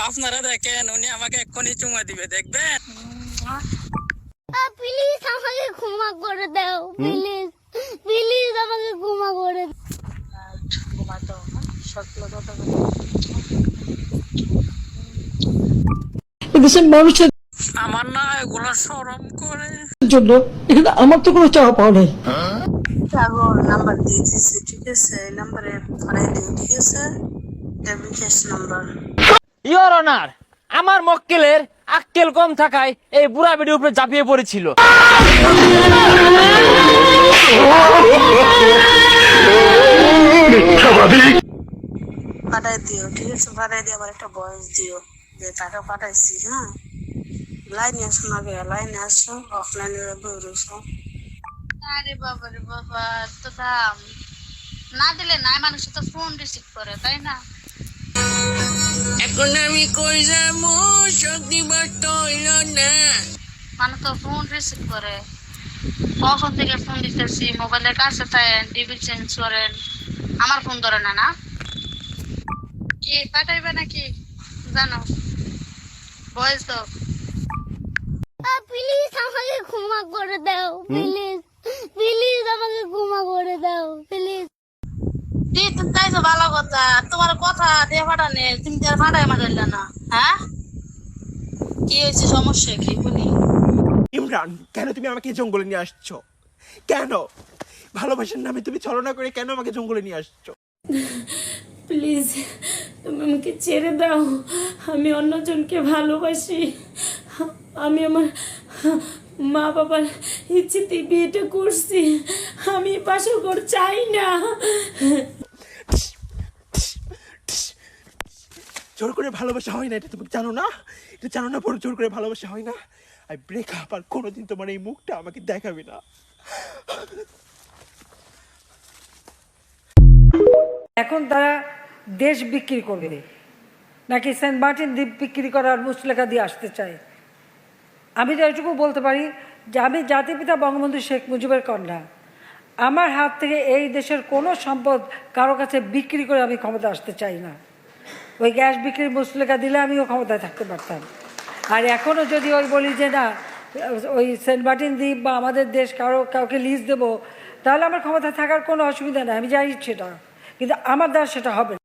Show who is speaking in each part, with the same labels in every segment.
Speaker 1: আপনারা দেখেন উনি আমাকে এক্ষুনি চুমা দিবে, দেখবেন।
Speaker 2: প্লিজ আমাকে ক্ষমা করে দাও, প্লিজ প্লিজ আমাকে ক্ষমা করে
Speaker 3: মানুষের
Speaker 1: আমার না এগুলো শরম করে
Speaker 3: জন্য এখানে আমার তো কোনো চাওয়া পাওয়া নেই।
Speaker 4: নাম্বার দিয়ে দিচ্ছি, ঠিক আছে? এই নাম্বারে পাঠাই দিও, ঠিক আছে? Debit cash number.
Speaker 5: Your honour, আমার মক্কেলের আক্কেল কম থাকায় এই বুড়া বেডির উপরে ঝাঁপিয়ে পড়েছিল।
Speaker 4: পাঠাই দিও, ঠিক আছে? পাঠাই দিয়ে আবার একটা ভয়েস দিও যে টাকা পাঠাইছি। হ্যাঁ, লাইনে আসো না, লাইনে আসো, অফলাইনে বই রয়েছো।
Speaker 6: আরে বাবা রে বাবা, তো দাম না দিলে নাই, মানুষ তো ফোন রিসিভ করে, তাই না?
Speaker 1: এখন আমি কই যাবো, শক্তি বাট হইল না।
Speaker 6: মানুষ তো ফোন রিসিভ করে, কখন থেকে ফোন দিতেছি, মোবাইলের কাছে থাকেন, টিভি চেঞ্জ করেন, আমার ফোন ধরে না। না কি পাঠাইবে নাকি জানো? ভয়েস দাও।
Speaker 2: প্লিজ আমাকে ক্ষমা করে দাও, প্লিজ প্লিজ আমাকে ক্ষমা করে দাও, প্লিজ।
Speaker 6: তুমি তাইছো ভালো কথা, তোমার কথা দিয়ে পাঠানে, তুমি তার পাঠাই মারাইলে না। হ্যাঁ, কি হয়েছে, সমস্যা কি বলি?
Speaker 7: ইমরান, কেন তুমি আমাকে জঙ্গলে নিয়ে আসছো? কেন ভালোবাসার নামে তুমি ছলনা করে কেন আমাকে জঙ্গলে নিয়ে আসছো?
Speaker 8: প্লিজ তুমি আমাকে ছেড়ে দাও, আমি অন্যজনকে ভালোবাসি। আমি আমার মা বাবার ইচ্ছেতে বিয়েটা করছি, আমি বাসর ঘর চাই না।
Speaker 7: জোর করে ভালোবাসা হয় না, এটা তুমি জানো না? এটা জানো না? বড় জোর করে ভালোবাসা হয় না। আই ব্রেক আপ, আর কোনোদিন তোমার এই মুখটা আমাকে দেখাবে না।
Speaker 9: এখন তারা দেশ বিক্রি করবে নাকি সেন্ট মার্টিন দ্বীপ বিক্রি করার মুচলেখা দিয়ে আসতে চায়। আমি তো এটুকু বলতে পারি যে আমি জাতিপিতা বঙ্গবন্ধু শেখ মুজিবের কন্যা। আমার হাত থেকে এই দেশের কোনো সম্পদ কারো কাছে বিক্রি করে আমি ক্ষমতা আসতে চাই না। ওই গ্যাস বিক্রির মুচলেখা দিলে আমিও ক্ষমতায় থাকতে পারতাম। আর এখনও যদি ওই বলি যে না, ওই সেন্ট মার্টিন দ্বীপ বা আমাদের দেশ কাউকে লিজ দেবো, তাহলে আমার ক্ষমতায় থাকার কোনো অসুবিধা নেই, আমি জানি সেটা, কিন্তু আমার দ্বারা সেটা হবে না।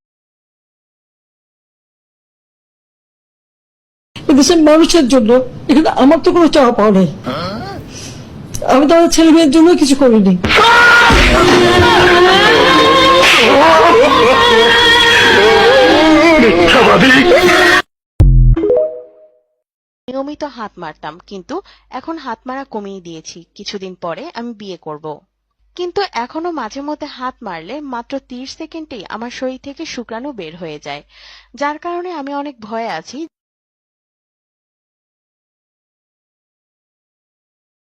Speaker 3: দেশের মানুষের জন্য এখানে আমার তো কোনো চাওয়া পাওয়া নেই। আমি তো আমার ছেলে মেয়ের জন্য কিছু করিনি।
Speaker 10: নিয়মিত হাত মারতাম, কিন্তু এখন হাত মারা কমিয়ে দিয়েছি। কিছুদিন পরে আমি বিয়ে করব, কিন্তু এখনো মাঝে মধ্যে হাত মারলে মাত্র 30 সেকেন্ডেই আমার শরীর থেকে শুক্রাণু বের হয়ে যায়, যার কারণে আমি অনেক ভয়ে আছি